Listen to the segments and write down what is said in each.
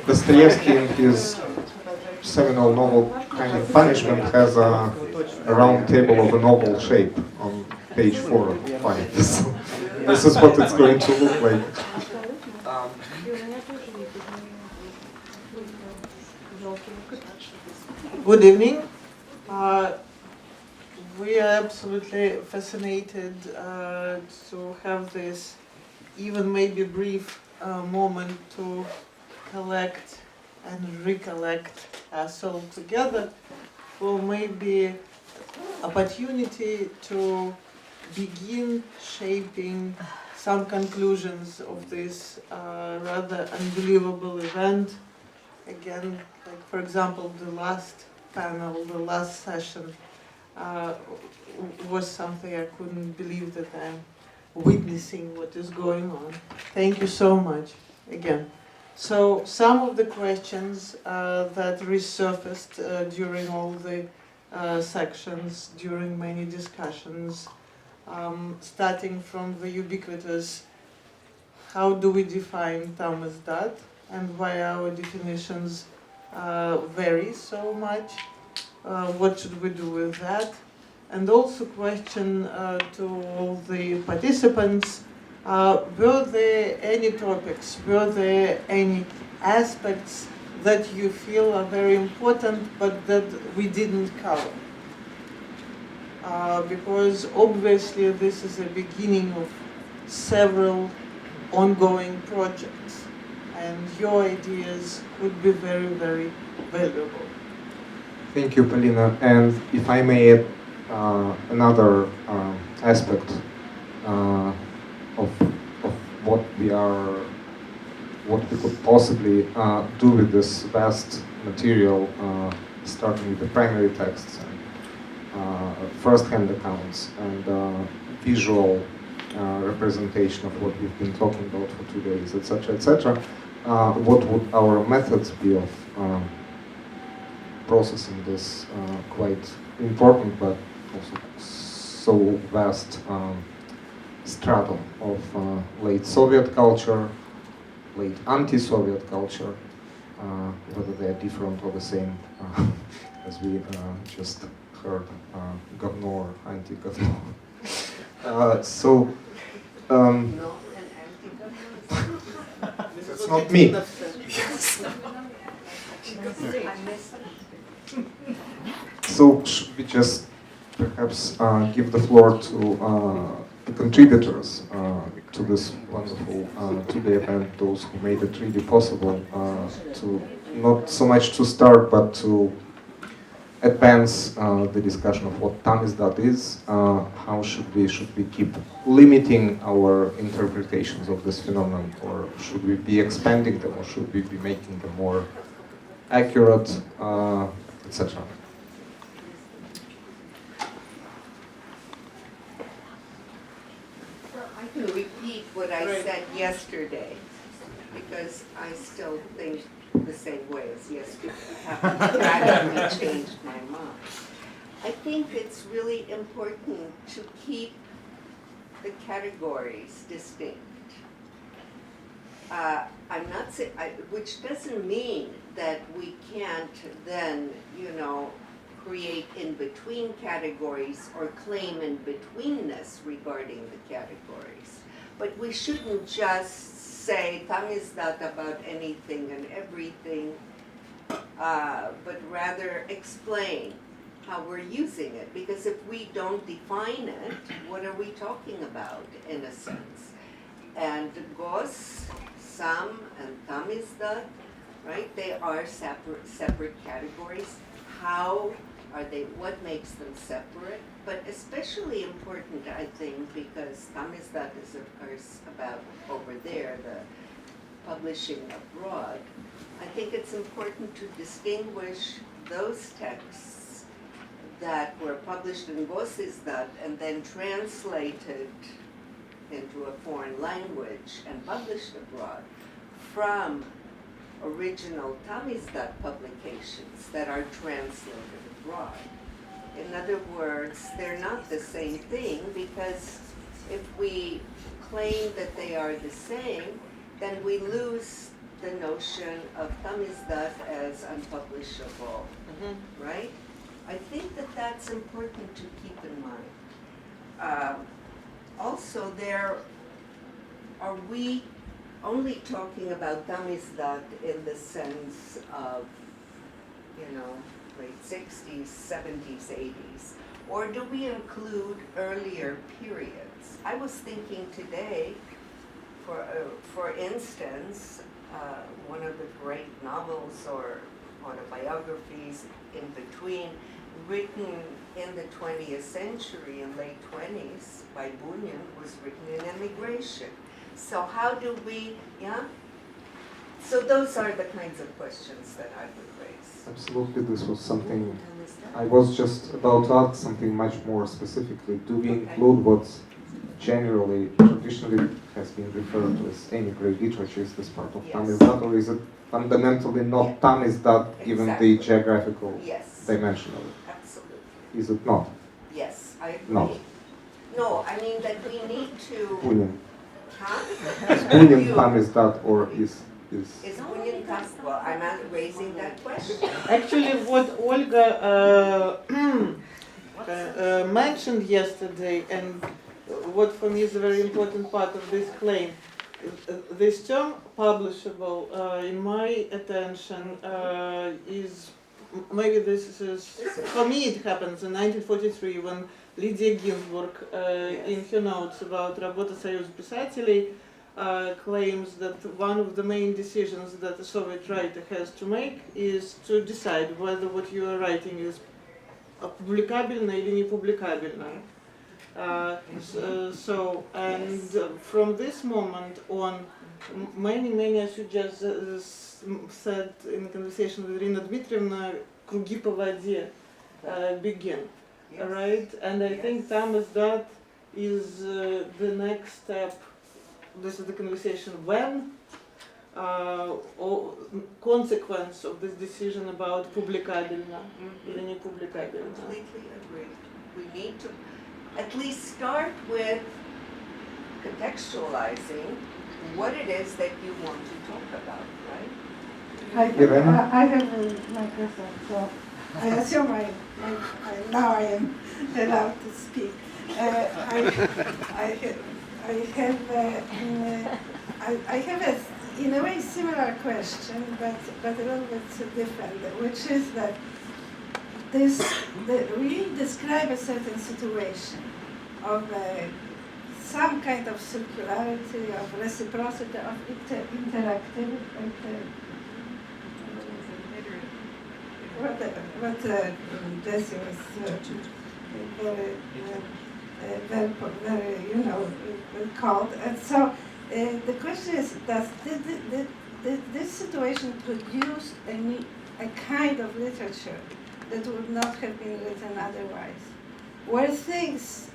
Dostoevsky in his seminal novel Kind of Punishment has a round table of an oval shape on page 4 or 5. So this is what it's going to look like. Good evening. We are absolutely fascinated to have this even maybe brief moment to collect and recollect us all together for maybe opportunity to begin shaping some conclusions of this rather unbelievable event. Again, like for example, the last panel, the last session was something I couldn't believe that I'm witnessing what is going on. Thank you so much again. So some of the questions that resurfaced during all the sections, during many discussions, starting from the ubiquitous, how do we define Tamizdat and why our definitions vary so much, what should we do with that? And also question to all the participants, were there any topics, were there any aspects that you feel are very important but that we didn't cover? Because obviously this is a beginning of several ongoing projects and your ideas could be very, very valuable. Thank you, Polina. And if I may add another aspect of what we could possibly do with this vast material, starting with the primary texts and first-hand accounts and visual representation of what we've been talking about for 2 days, etc., etc. What would our methods be of processing this quite important but also so vast stratum of late Soviet culture, late anti-Soviet culture, whether they are different or the same, as we just heard, говно or anti-говно. That's not me. So should we just perhaps give the floor to the contributors to this wonderful two-day event, those who made it really possible to not so much to start but to advance the discussion of what Tamizdat is, how should we keep limiting our interpretations of this phenomenon, or should we be expanding them, or should we be making them more accurate, etc. I can repeat what I said yesterday, because I still think the same way as yesterday. I haven't radically changed my mind. I think it's really important to keep the categories distinct. I'm not saying, which doesn't mean that we can't then, create in-between categories or claim in-betweenness regarding the categories. But we shouldn't just say Tamizdat about anything and everything, but rather explain how we're using it. Because if we don't define it, what are we talking about, in a sense? And Gos, Sam, and Tamizdat, right? They are separate categories. How are they? What makes them separate? But especially important, I think, because Tamizdat is, of course, about over there, the publishing abroad. I think it's important to distinguish those texts that were published in Gosizdat and then translated into a foreign language and published abroad from original Tamizdat publications that are translated abroad. In other words, they're not the same thing, because if we claim that they are the same, then we lose the notion of Tamizdat as unpublishable, right? I think that that's important to keep in mind. Also, are we only talking about Tamizdat in the sense of, late 60s, 70s, 80s? Or do we include earlier periods? I was thinking today, for instance, one of the great novels or autobiographies in between, written in the 20th century, in late 20s, by Bunin, was written in emigration. So how do we, So those are the kinds of questions that I would raise. Absolutely, this was something, I was just about to add something much more specifically. Do we include what's generally, traditionally has been referred to as emigrant literature? Is this part of Tamizdat, or is it fundamentally not Tamizdat given the geographical dimension of it? Absolutely. Is it not? Yes, I agree. No. No, I mean that we need to... Bunin. Huh? Is Bunin Tamizdat, or is... Is Bunin Tamizdat? Well, I'm not raising that question. Actually, what Olga mentioned yesterday, and what for me is a very important part of this claim, this term publishable, in my attention, is, maybe this is, for me it happens in 1943 when Lydia Ginsburg, in her notes about Работа Союза писателей, claims that one of the main decisions that a Soviet writer has to make is to decide whether what you are writing is публикабельно или не публикабельно. From this moment on, many, as you just said in conversation with Irina Dmitrievna, круги по воде begin, right? And I think Tamizdat is the next step. This is the conversation when, or consequence of this decision about publikabельно или не publikabельно. Completely agree. We need to at least start with contextualizing what it is that you want to talk about, right? I have a microphone, so I assume now I am allowed to speak. I have a, in a way, similar question, but a little bit different, which is that we describe a certain situation of some kind of circularity, of reciprocity, of interactivity. What Jesse was very called. And so the question is, does this situation produce a kind of literature that would not have been written otherwise? Were things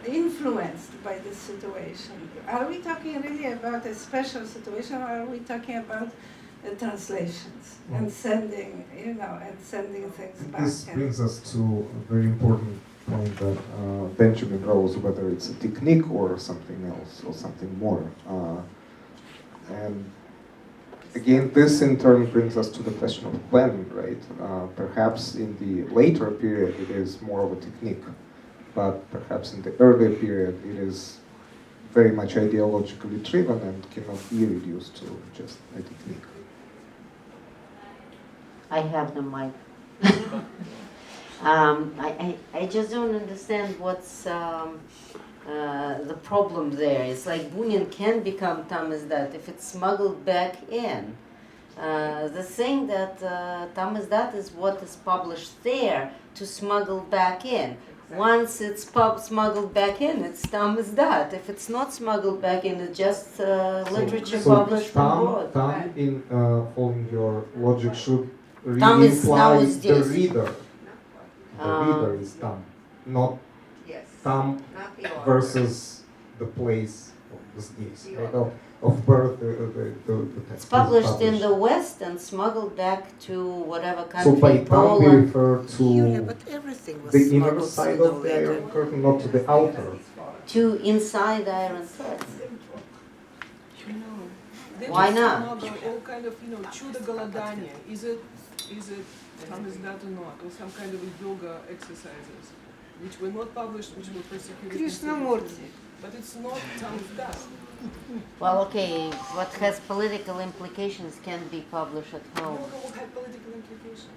influenced by this situation? Are we talking really about a special situation, or are we talking about translations and sending, sending things back? This brings us to a very important point that Benjamin rose, whether it's a technique or something else or something more. And again, this in turn brings us to the question of when, right? Perhaps in the later period it is more of a technique, but perhaps in the earlier period it is very much ideologically driven and cannot be reduced to just a technique. I have the mic. I just don't understand what's the problem there. It's like Bunin can become Tamizdat if it's smuggled back in. The thing that Tamizdat is what is published there to smuggle back in. Once it's smuggled back in, it's Tamizdat. If it's not smuggled back in, it's just literature published abroad. Tam, in following your logic, should really Tam imply is the this. reader. The reader is Tam, not Tam Not the author. versus the place of this right? Of birth. The text It's is published in the West and smuggled back to whatever So country, by Tam we Poland. refer Yeah, to but everything was the inner smuggled side sooner of or the later. Iron Curtain, not to the outer. To inside Iron Curtain. Why not? All kind of, чудо голодания. Is it Tamizdat or not? Or some kind of yoga exercises, which were not published, which were persecuted. Krishnamurti. But it's not Tamizdat. Well, okay, what has political implications can be published at home. Yoga will have political implications.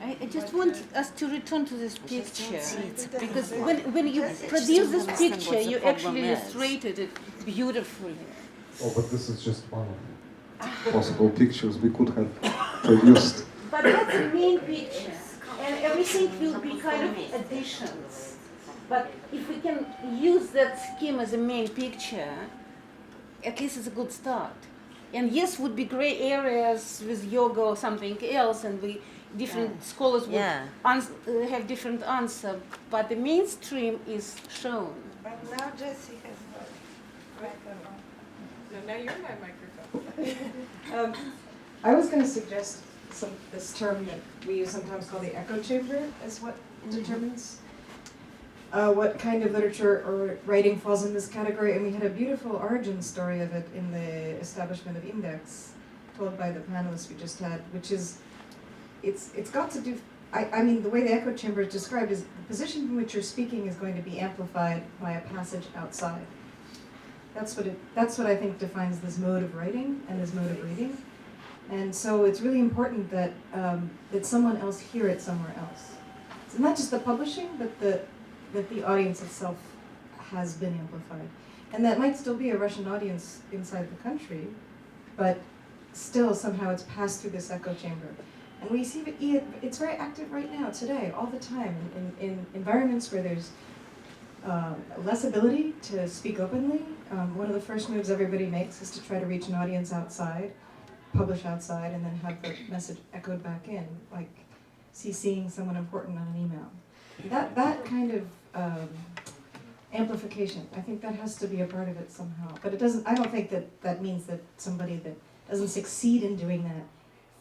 I just want us to return to this picture, because when you produce this picture, you actually illustrated it beautifully. Oh, but this is just one of possible pictures we could have produced. But that's the main picture, and everything will be kind of additions. But if we can use that scheme as a main picture, at least it's a good start. And yes, would be gray areas with yoga or something else, and different scholars would have different answer. But the mainstream is shown. But now Jessie has got microphone. So now you're my microphone. I was going to suggest this term that we use sometimes called the echo chamber as what determines what kind of literature or writing falls in this category. And we had a beautiful origin story of it in the establishment of Index, told by the panelists we just had, which is, it's got to do, I mean, the way the echo chamber is described is the position from which you're speaking is going to be amplified by a passage outside. That's what I think defines this mode of writing and this mode of reading. And so it's really important that that someone else hear it somewhere else. So not just the publishing, but that the audience itself has been amplified. And that might still be a Russian audience inside the country, but still somehow it's passed through this echo chamber. And we see it's very active right now, today, all the time, in environments where there's less ability to speak openly. One of the first moves everybody makes is to try to reach an audience outside, publish outside, and then have the message echoed back in, like CCing someone important on an email. That kind of amplification, I think that has to be a part of it somehow. But it doesn't. I don't think that means that somebody that doesn't succeed in doing that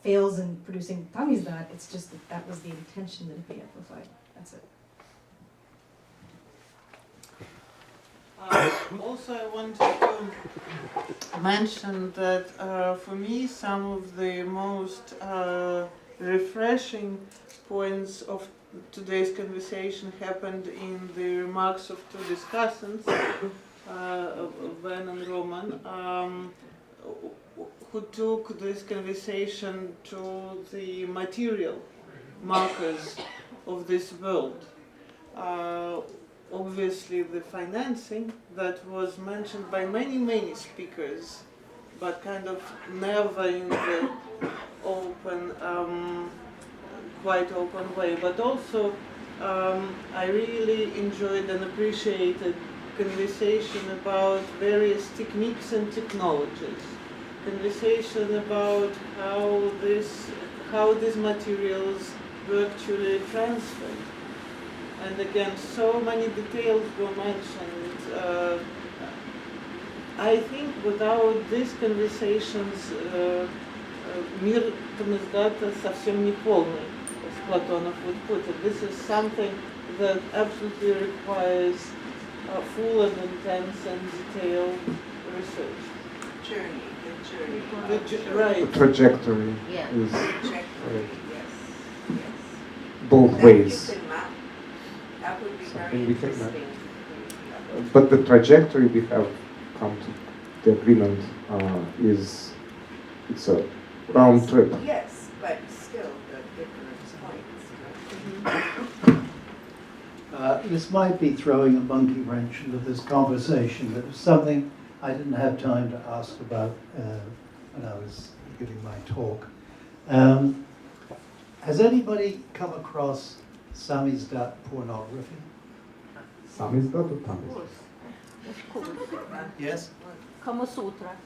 fails in producing Tamizdat. It's just that was the intention that it be amplified. That's it. Also, I wanted to mention that for me, some of the most refreshing points of today's conversation happened in the remarks of two discussants, Ben and Roman, who took this conversation to the material markers of this world. Obviously, the financing that was mentioned by many speakers, but kind of never in the open, quite open way. But also, I really enjoyed and appreciated conversation about various techniques and technologies. Conversation about how these materials were actually transferred. And again, so many details were mentioned. I think without these conversations, мир Тамиздата совсем не полный, as Platonov would put it. This is something that absolutely requires full and intense and detailed research. The trajectory is Trajectory, yes. both That ways. you can map. That would be very Something we can map. interesting. But the trajectory we have come to the agreement it's a round trip. Yes, but still the different points. This might be throwing a monkey wrench into this conversation, but it's something I didn't have time to ask about when I was giving my talk. Has anybody come across Samizdat pornography? Samizdat or Tamizdat? Yes? Kama Sutra.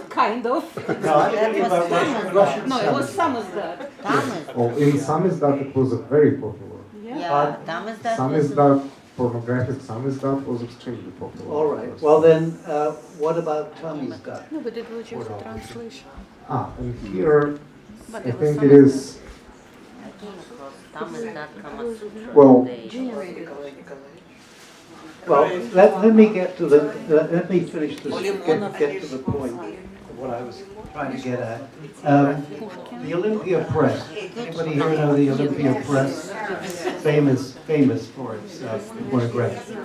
Kind of. No, I'm talking about Russian No, it was Samizdat. Samizdat. Oh, in Samizdat it was very popular. Yeah, Tamizdat was Samizdat, pornographic Samizdat was extremely popular. All right. Well then, what about Tamizdat? No, but it was just a translation. And here But I it was think it is, I came across Tamizdat Kama Sutra. Well- Well, let me get to the let me finish this. Get to the point of what I was trying to get at. The Olympia Press. Anybody here know the Olympia Press? Famous for its pornography.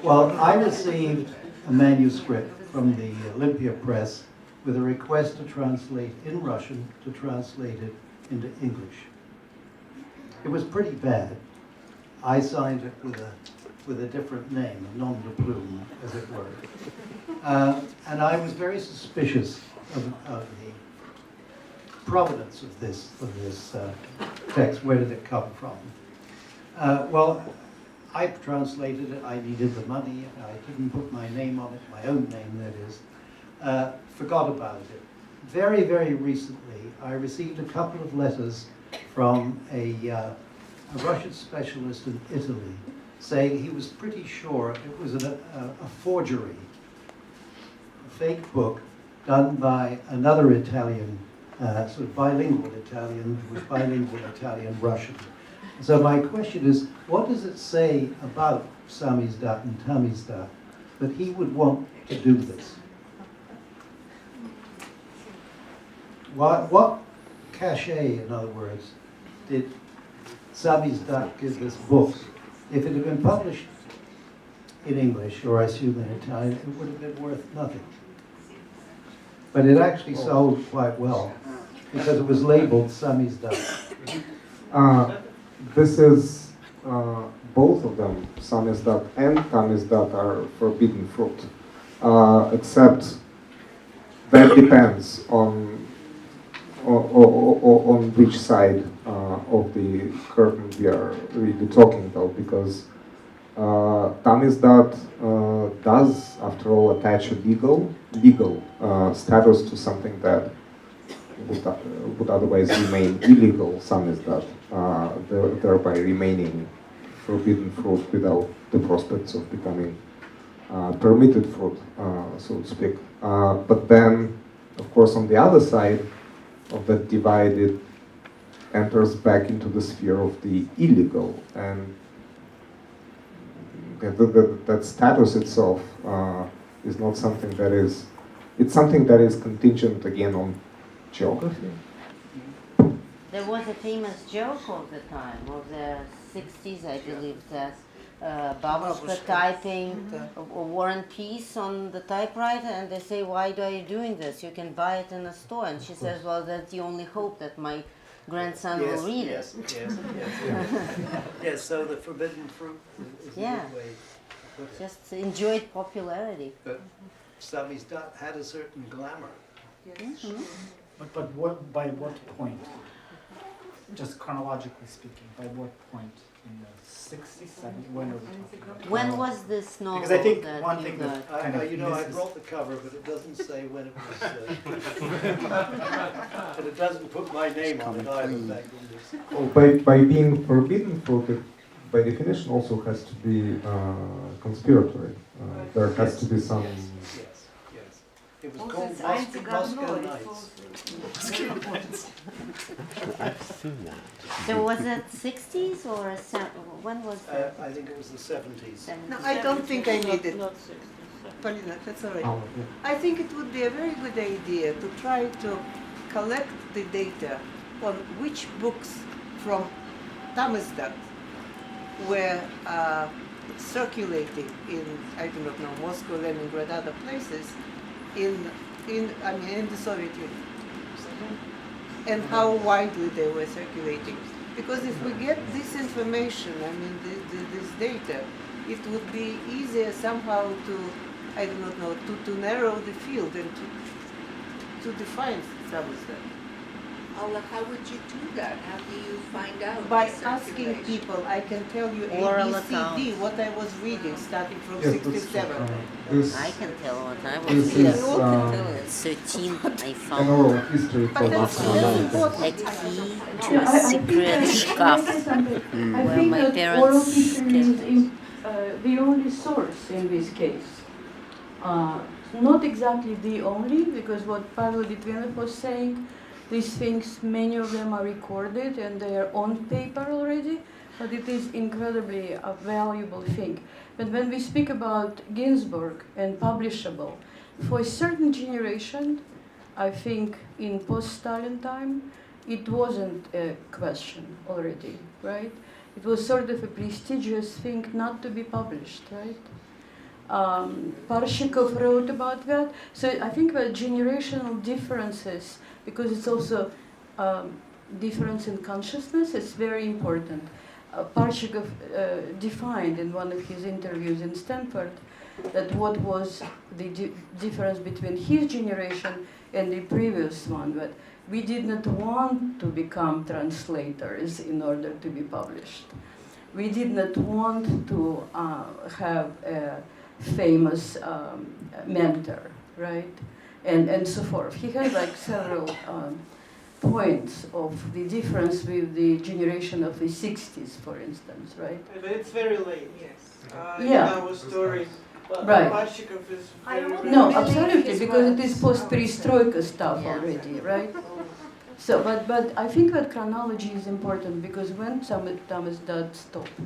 Well, I received a manuscript from the Olympia Press with a request to translate in Russian, to translate it into English. It was pretty bad. I signed it with a different name, a nom de plume, as it were. And I was very suspicious of the provenance of this text. Where did it come from? Well, I translated it. I needed the money. I didn't put my name on it, my own name, that is. Forgot about it. Very, very recently, I received a couple of letters from a Russian specialist in Italy saying he was pretty sure it was a forgery, a fake book done by another Italian, sort of bilingual Italian, who was bilingual Italian-Russian. So my question is, what does it say about Samizdat and Tamizdat that he would want to do this? What cachet, in other words, did Samizdat give this book? If it had been published in English, or I assume in Italian, it would have been worth nothing. But it actually sold quite well, because it was labeled Samizdat. This is, both of them, Samizdat and Tamizdat, are forbidden fruit. Except that depends on which side of the curtain we are really talking about, because Tamizdat does, after all, attach a legal status to something that would otherwise remain illegal, Samizdat, thereby remaining forbidden fruit without the prospects of becoming permitted fruit, so to speak. But then, of course, on the other side of that divide, it enters back into the sphere of the illegal, and that status itself is not something that is, it's something that is contingent again on geography. There was a famous joke of the time, of the 60s, I believe, that Babushka typing War and Peace on the typewriter, and they say, why are you doing this? You can buy it in a store. And she says, well, that's the only hope that my grandson will read it. Yes, so the forbidden fruit is a good way to put it. Just enjoyed popularity. But Samizdat had a certain glamour. Mm-hmm. But what, by what point? Just chronologically speaking, by what point? In the 60s, 70s, when are we talking about? When was this novel? Because I think that one you thing got? that kind of I brought the cover, but it doesn't say when it was. And it doesn't put my name on it either. Thank goodness. Well, by being forbidden fruit, it by definition also has to be conspiratory. There has to be some. Yes. It was called Moscow Nights. I've seen that. So was it 60s or when was that? I think it was the 70s. No, I don't think I need it. Polina, that's all right. I think it would be a very good idea to try to collect the data on which books from Tamizdat were circulating in, I do not know, Moscow, Leningrad, other places, in the Soviet Union, and how widely they were circulating. Because if we get this information, this data, it would be easier somehow to, I do not know, to narrow the field and to define Samizdat. Allah, how would you do that? How do you find out? By the asking circulation? people, I can tell you Oral A, B, C, D, what I was reading, starting from Yes, 67. I can tell what I was This reading. is At 13, I an found oral history for But that's Moscow very Nights. important. a key to a secret scarf I where think my that oral parents history is kept the only source in this case. Not exactly the only, because what Pavel Litvinov was saying, these things, many of them are recorded and they are on paper already, but it is incredibly a valuable thing. But when we speak about Ginsburg and publishable, for a certain generation, I think in post-Stalin time, it wasn't a question already, right? It was sort of a prestigious thing not to be published, right? Parshikov wrote about that. So I think that generational differences, because it's also difference in consciousness, is very important. Parshikov defined in one of his interviews in Stanford that what was the difference between his generation and the previous one, but we did not want to become translators in order to be published. We did not want to have a famous mentor, right? And so forth. He had like several points of the difference with the generation of the 60s, for instance, right? But it's very late, yes. Yeah. In our story. Right. Parshikov is very No, believe absolutely, his because it is words. post-perestroika stuff Yes. already, right? So, but I think that chronology is important because when Tamizdat stopped,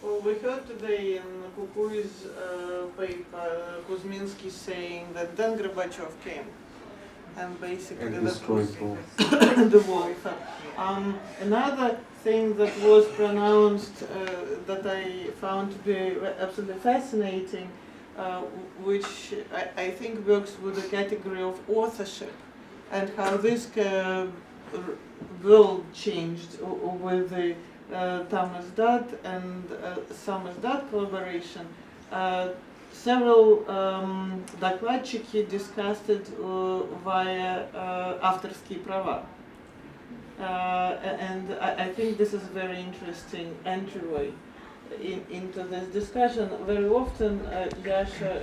Well, we heard today in Kukui's paper, Kuzminsky saying that then Gorbachev came. And basically And that destroyed was the wall. Another thing that was pronounced that I found to be absolutely fascinating, which I think works with the category of authorship and how this world changed with the Tamizdat and Samizdat collaboration. Several докладчики discussed it via авторские права. And I think this is a very interesting entryway into this discussion. Very often, Yasha,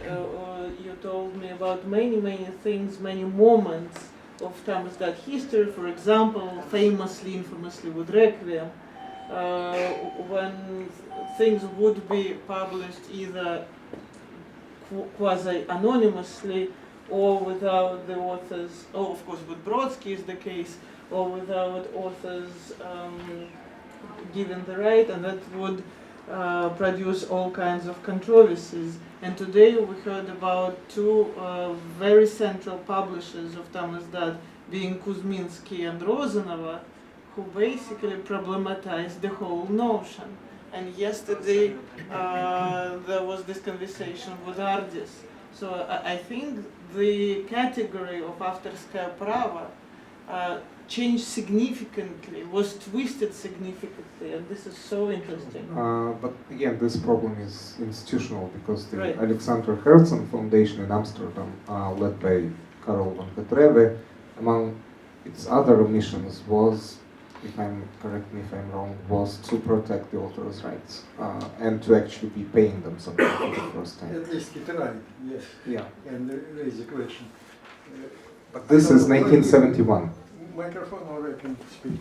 you told me about many things, many moments of Tamizdat history. For example, infamously with Requiem, when things would be published either quasi-anonymously or without the authors, or of course with Brodsky is the case, or without authors given the right, and that would produce all kinds of controversies. And today we heard about two very central publishers of Tamizdat, being Kuzminsky and Rozanova, who basically problematized the whole notion. And yesterday there was this conversation with Ardis. So I think the category of авторское право changed significantly, was twisted significantly, and this is so interesting. But again, this problem is institutional because the Right. Alexander Herzen Foundation in Amsterdam, led by Karel van Getreve, among its other missions was, correct me if I'm wrong, was to protect the author's rights and to actually be paying them something for the first time. At least he tried, yes. Yeah, And raise the question. but this is 1971. Microphone, or I can speak.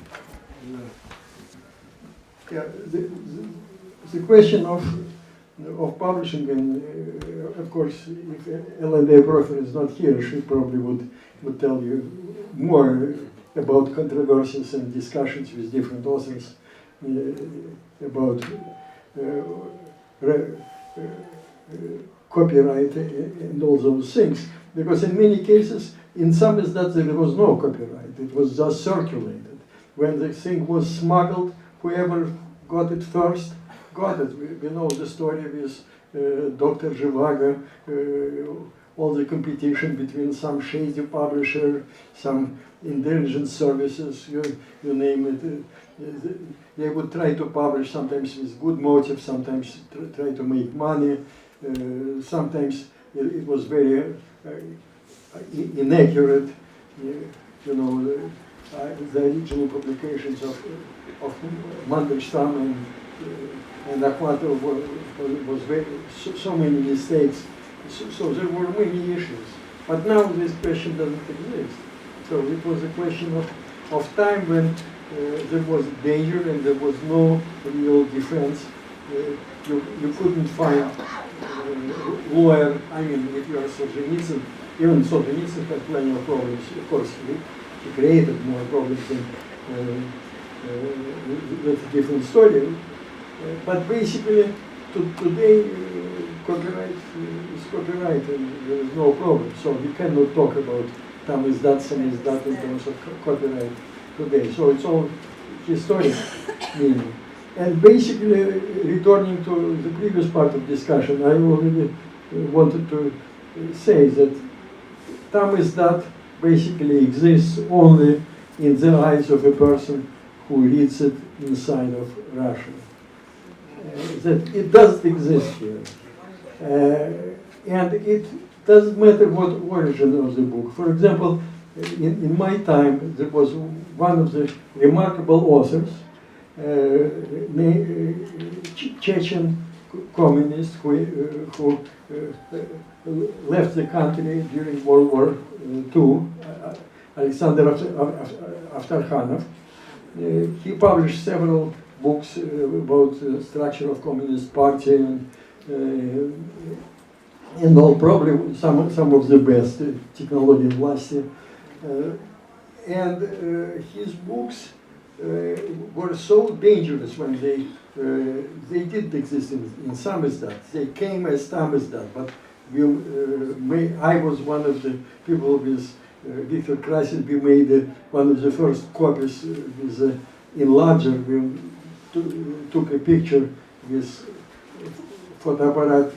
Yeah, the question of publishing, and of course, if L&A Professor is not here, she probably would tell you more about controversies and discussions with different authors about copyright and all those things. Because in many cases, in some is that there was no copyright, it was just circulated. When the thing was smuggled, whoever got it first, got it. We know the story with Dr. Zhivago, all the competition between some shady publisher, some intelligence services, you name it. They would try to publish sometimes with good motive, sometimes try to make money, sometimes it was very inaccurate, you know, the original publications of Mandelstam and Akhmatov was very, so many mistakes, so there were many issues. But now this question doesn't exist. So it was a question of time when there was danger and there was no real defense. You couldn't find lawyer. I mean, if you are Solzhenitsyn, even Solzhenitsyn had plenty of problems. Of course, he created more problems than that's a different story. But basically, today copyright is copyright, and there is no problem. So we cannot talk about Tamizdat, Samizdat in terms of copyright today. So it's all historic meaning. And basically, returning to the previous part of discussion, I already wanted to say that Tamizdat basically exists only in the eyes of a person who reads it inside of Russia. That it doesn't exist here. And it doesn't matter what origin of the book. For example, in my time, there was one of the remarkable authors, Chechen communist who left the country during World War II, Alexander Aftarkhanov. He published several books about the structure of Communist Party and all, probably some of the best, Technology Vlasti. And his books were so dangerous when they didn't exist in Samizdat. They came as Tamizdat, but I was one of the people with Victor Krasin. We made one of the first copies with enlarger. We took a picture with photoapparat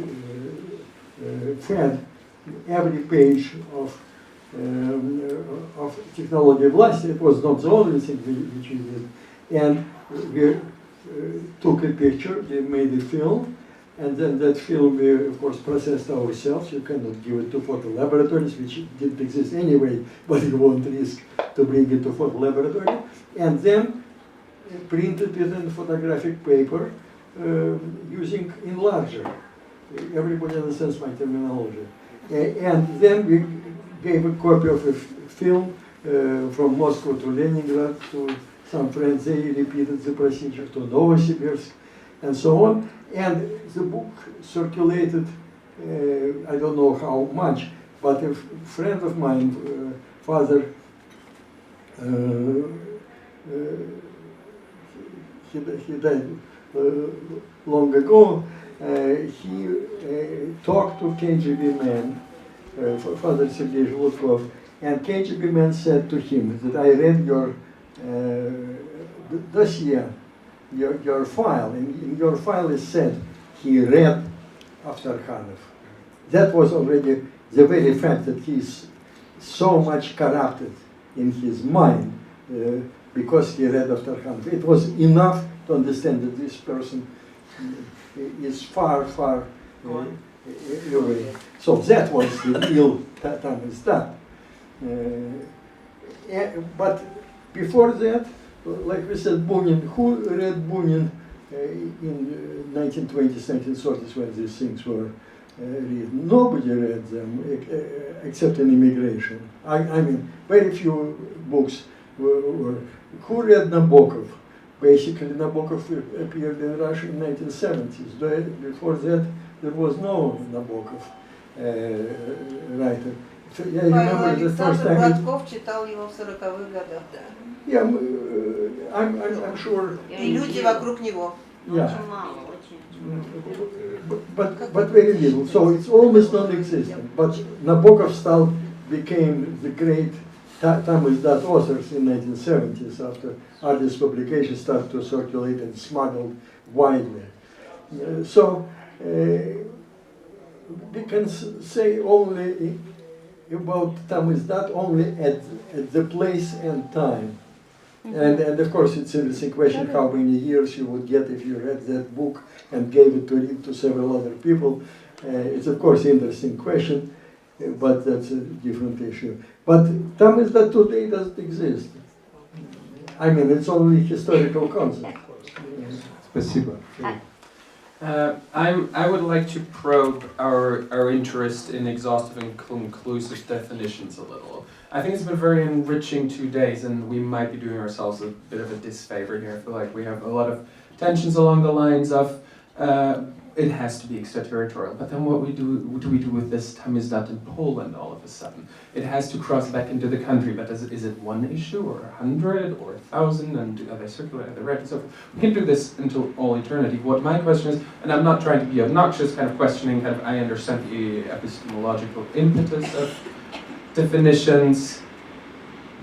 fed every page of Technology Vlasti. It was not the only thing which we did. And we took a picture, we made a film, and then that film we, of course, processed ourselves. You cannot give it to photo laboratories, which didn't exist anyway, but you won't risk to bring it to photo laboratory. And then printed it in photographic paper using enlarger. Everybody understands my terminology. And then we gave a copy of a film from Moscow to Leningrad to some friends. They repeated the procedure to Novosibirsk and so on. And the book circulated, I don't know how much, but a friend of mine, father, he died long ago. He talked to KGB man, Father Sergei Zhulutkov, and KGB man said to him that I read your dossier, your file. In your file is said he read Aftarkhanov. That was already the very fact that he's so much corrupted in his mind because he read Aftarkhanov. It was enough to understand that this person is far, far away. So that was the real Tamizdat. But before that, like we said, Bunin. Who read Bunin in 1920s, 1930s when these things were written? Nobody read them except in immigration. I mean, very few books were. Who read Nabokov? Basically, Nabokov appeared in Russia in 1970s. Before that, there was no Nabokov writer. Я remember the first time. Гладков читал его в 40-х годах. Yeah, I'm sure. И люди вокруг него. Yeah. But very little. So it's almost non-existent. But Nabokov style became the great Tamizdat authors in 1970s after Artist publications started to circulate and smuggled widely. So we can say only about Tamizdat only at the place and time. And of course it's an interesting question how many years you would get if you read that book and gave it to read to several other people. It's of course an interesting question, but that's a different issue. But Tamizdat today doesn't exist. I mean, it's only a historical concept. Спасибо. I would like to probe our interest in exhaustive and conclusive definitions a little. I think it's been very enriching 2 days, and we might be doing ourselves a bit of a disfavor here. I feel like we have a lot of tensions along the lines of it has to be extraterritorial. But then what do we do with this Tamizdat in Poland all of a sudden? It has to cross back into the country, but is it one issue or 100 or 1,000? And are they circular, are they red, and so forth? We can do this until all eternity. What my question is, and I'm not trying to be obnoxious, kind of questioning, kind of, I understand the epistemological impetus of definitions.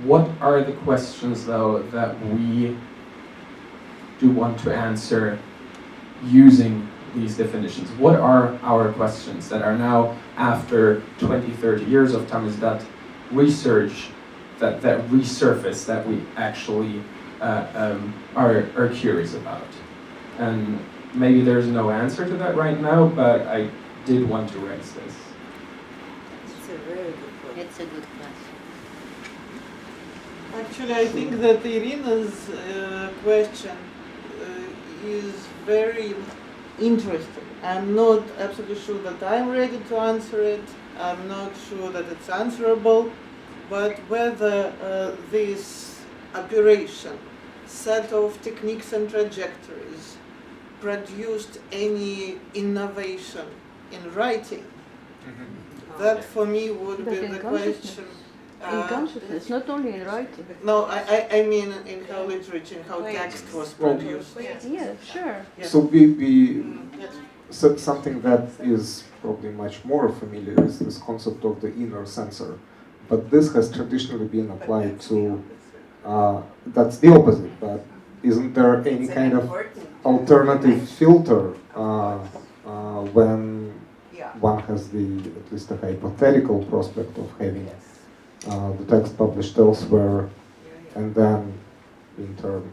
What are the questions, though, that we do want to answer using these definitions? What are our questions that are now, after 20, 30 years of Tamizdat research, that resurface, that we actually are curious about? And maybe there's no answer to that right now, but I did want to raise this. It's a very good question. It's a good question. Actually, I think that Irina's question is very interesting. I'm not absolutely sure that I'm ready to answer it. I'm not sure that it's answerable, but whether this operation, set of techniques and trajectories, produced any innovation in writing, that for me would be the question. In consciousness, not only in writing. No, I mean in how literature, in how text was produced. Yeah, sure. Yeah. So Yes. so something that is probably much more familiar is this concept of the inner censor, but this has traditionally been applied to. That's the opposite. But isn't there any kind of alternative filter when one has at least a hypothetical prospect of having the text published elsewhere, and then in turn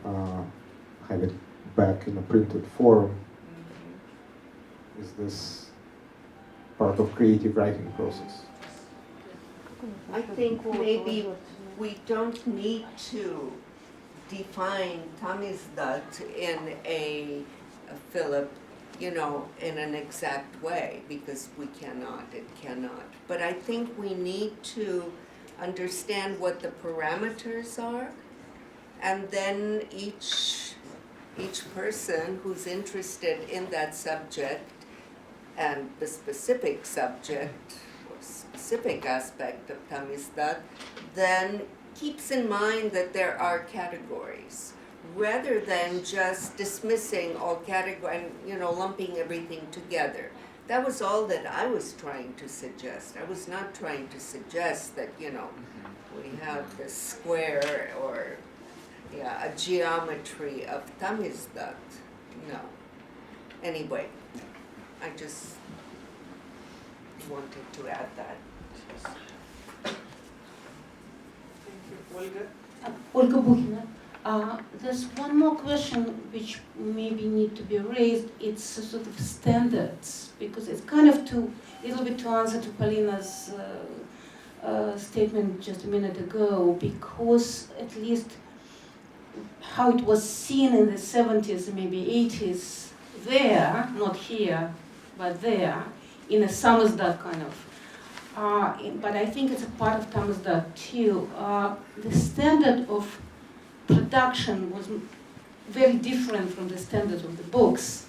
have it back in a printed form? Is this part of creative writing process? I think maybe we don't need to define Tamizdat in a Philip, in an exact way, because we cannot, it cannot. But I think we need to understand what the parameters are, and then each person who's interested in that subject and the specific subject or specific aspect of Tamizdat then keeps in mind that there are categories, rather than just dismissing all categories and lumping everything together. That was all that I was trying to suggest. I was not trying to suggest that, we have this square or a geometry of Tamizdat. No. Anyway, I just wanted to add that. Olga? Olga Buchina. There's one more question which maybe need to be raised. It's a sort of standards, because it's kind of a little bit to answer to Polina's statement just a minute ago, because at least how it was seen in the 70s, maybe 80s, there, not here, but there, in a Samizdat kind of. But I think it's a part of Tamizdat too. The standard of production was very different from the standard of the books.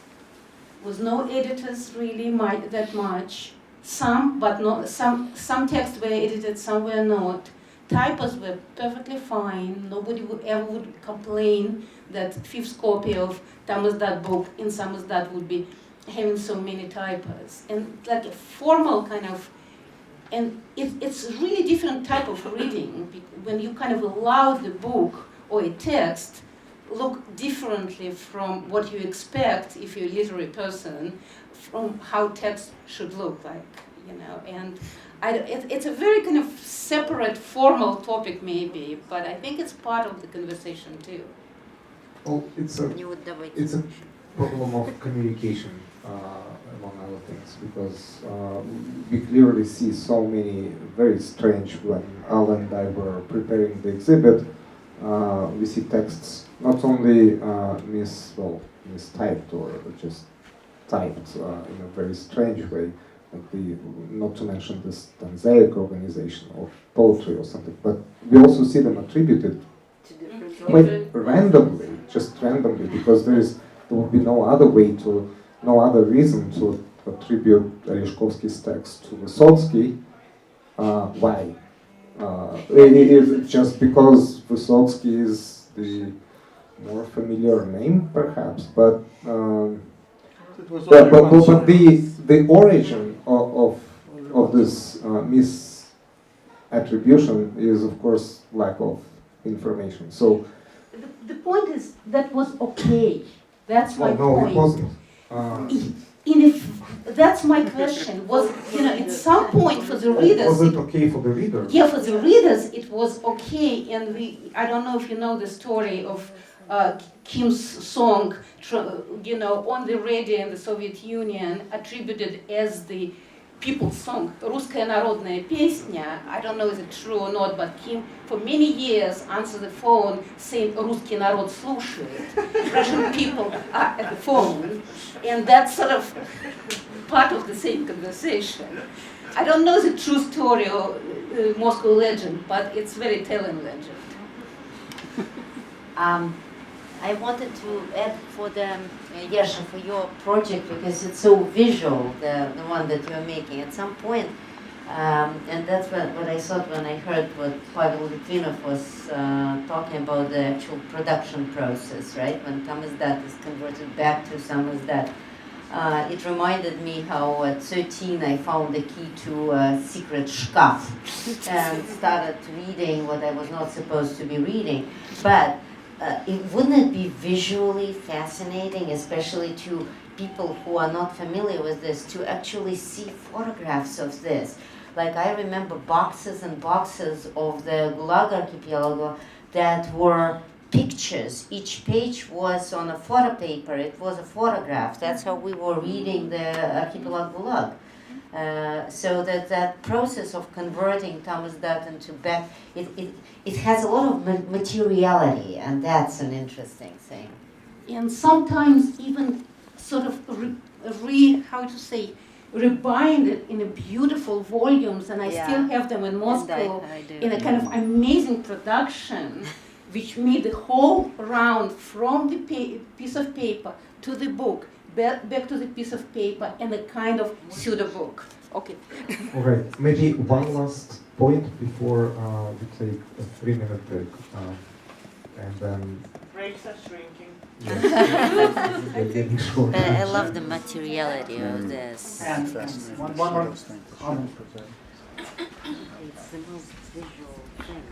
Was no editors really that much. Some, but not some texts were edited, some were not. Typos were perfectly fine. Nobody would complain that fifth copy of Tamizdat book in Samizdat would be having so many typos. And like a formal kind of, and it's a really different type of reading when you kind of allow the book or a text look differently from what you expect if you're a literary person, from how text should look like, and it's a very kind of separate formal topic maybe, but I think it's part of the conversation too. Well, it's a problem of communication, among other things, because we clearly see so many very strange, when Al and I were preparing the exhibit, we see texts not only mistyped or just typed in a very strange way, like not to mention this Tanzaic organization of poetry or something, but we also see them attributed quite randomly, just randomly, because there will be no other way to no other reason to attribute Олешковsky's text to Vysotsky, why? It's just because Vysotsky is the more familiar name, perhaps, but the origin of this misattribution is, of course, lack of information. So The point is that was okay. That's my no, point. it wasn't. That's my question. Was at some point for the readers? Was it okay for the readers? Yeah, for the readers it was okay, and I don't know if you know the story of Kim's song, on the radio in the Soviet Union, attributed as the people's song, "Русская народная песня." I don't know if it's true or not, but Kim for many years answered the phone saying "Русский народ слушает." Russian people are at the phone, and that's sort of part of the same conversation. I don't know the true story or Moscow legend, but it's very telling legend. I wanted to add for the Yasha, for your project, because it's so visual, the one that you're making at some point, and that's what I thought when I heard what Pavel Litvinov was talking about the actual production process, right? When Tamizdat is converted back to Samizdat. It reminded me how at 13 I found the key to a secret shkaf and started reading what I was not supposed to be reading. But wouldn't it be visually fascinating, especially to people who are not familiar with this, to actually see photographs of this? Like I remember boxes and boxes of the Gulag Archipelago that were pictures. Each page was on a photo paper. It was a photograph. That's how we were reading the Archipelago Gulag. So that process of converting Tamizdat into back, it has a lot of materiality, and that's an interesting thing. And sometimes even sort of rebind it in a beautiful volumes, and I still have them in Moscow in a kind of amazing production, which made the whole round from the piece of paper to the book, back to the piece of paper, and a kind of pseudo book. Okay. All right. Maybe one last point before we take a 3-minute break, and then. Breaks are shrinking. But I love the materiality of this. And one more comment. It's the most visual thing.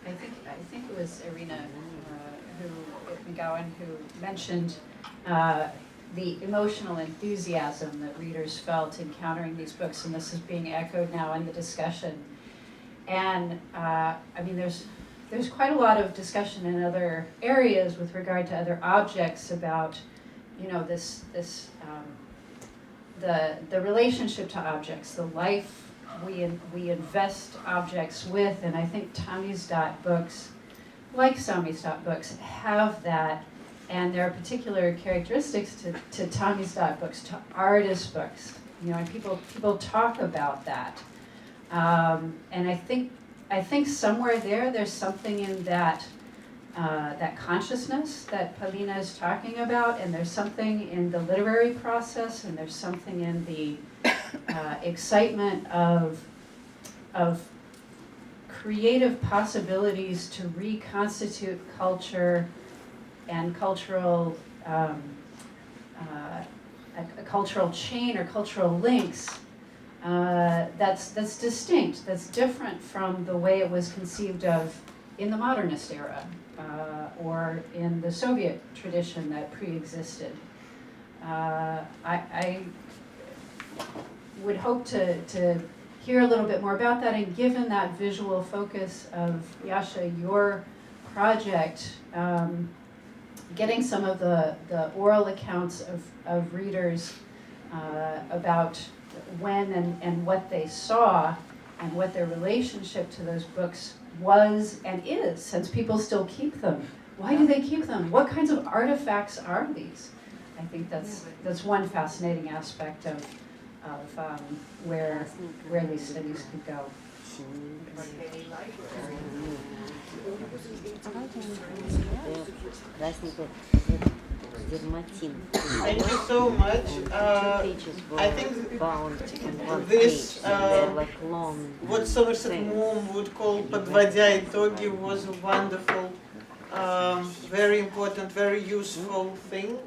I think it was Irina McGowan who mentioned the emotional enthusiasm that readers felt encountering these books, and this is being echoed now in the discussion. And I mean, there's quite a lot of discussion in other areas with regard to other objects about, the relationship to objects, the life we invest objects with, and I think Tamizdat books, like Samizdat books, have that, and there are particular characteristics to Tamizdat books, to artist books, and people talk about that, and I think somewhere there's something in that consciousness that Polina is talking about, and there's something in the literary process, and there's something in the excitement of creative possibilities to reconstitute culture and cultural a cultural chain or cultural links that's distinct, that's different from the way it was conceived of in the modernist era or in the Soviet tradition that pre-existed. I would hope to hear a little bit more about that, and given that visual focus of Yasha, your project, getting some of the oral accounts of readers about when and what they saw and what their relationship to those books was and is, since people still keep them. Why do they keep them? What kinds of artifacts are these? I think that's one fascinating aspect of where these studies could go. Thank you so much. I think this, what Somerset Maugham would call подводя итоги, was a wonderful, very important, very useful thing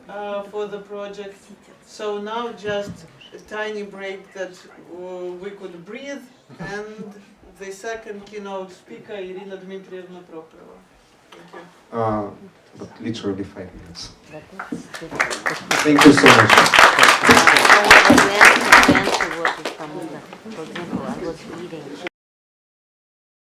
for the project. So now just a tiny break that we could breathe, and the second keynote speaker, Irina Dmitrievna Prokhorova. Thank you. But literally 5 minutes. Thank you so much.